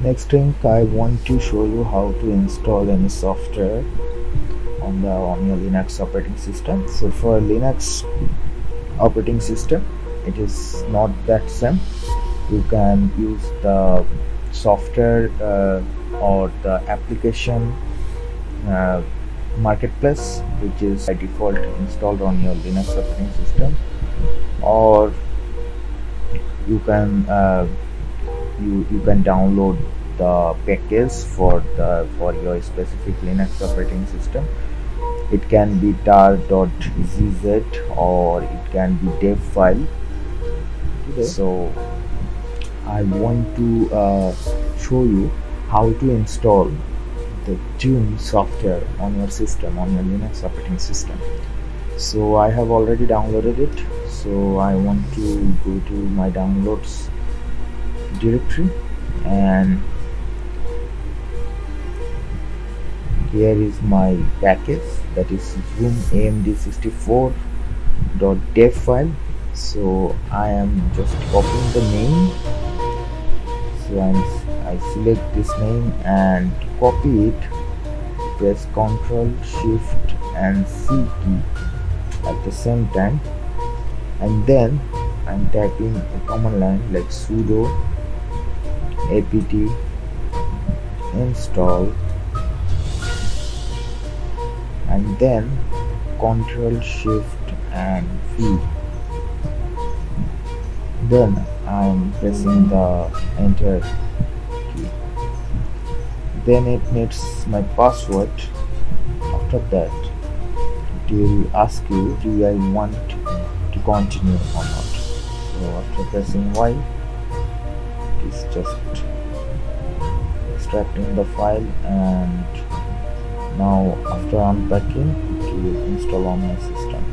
Next thing, I want to show you how to install any software on your Linux operating system. So for Linux operating system, it is not that same. You can use the software or the application uh, marketplace, which is by default installed on your Linux operating system, or you can you can download the package for your specific Linux operating system. It can be tar.gz or it can be dev file. So I want to show you how to install the Tune software on your system, on your Linux operating system. So I have already downloaded it. So I want to go to my downloads directory, and here is my package, that is Zoom amd64.dev file. So I am just copying the name. So I select this name and copy it, press Ctrl Shift and C key at the same time, and then I'm typing a command line like sudo apt install, and then Ctrl Shift and V. Then I'm pressing the enter key. Then it needs my password. After that, it will ask you, do I want to continue or not. So after pressing Y, it is just extracting the file, and now after unpacking, it will install on my system.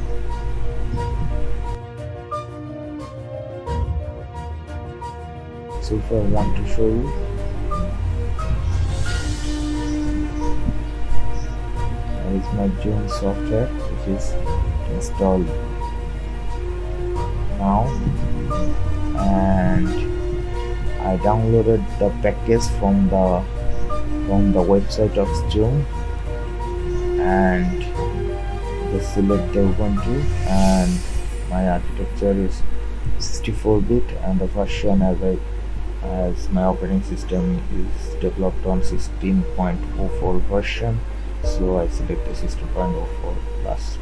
So if I want to show you, there is my Tune software, which is installed now, and I downloaded the package from the website of Tune, and just select the Ubuntu, and my architecture is 64-bit, and the version as my operating system is developed on 16.04 version, so I select the 16.04 plus.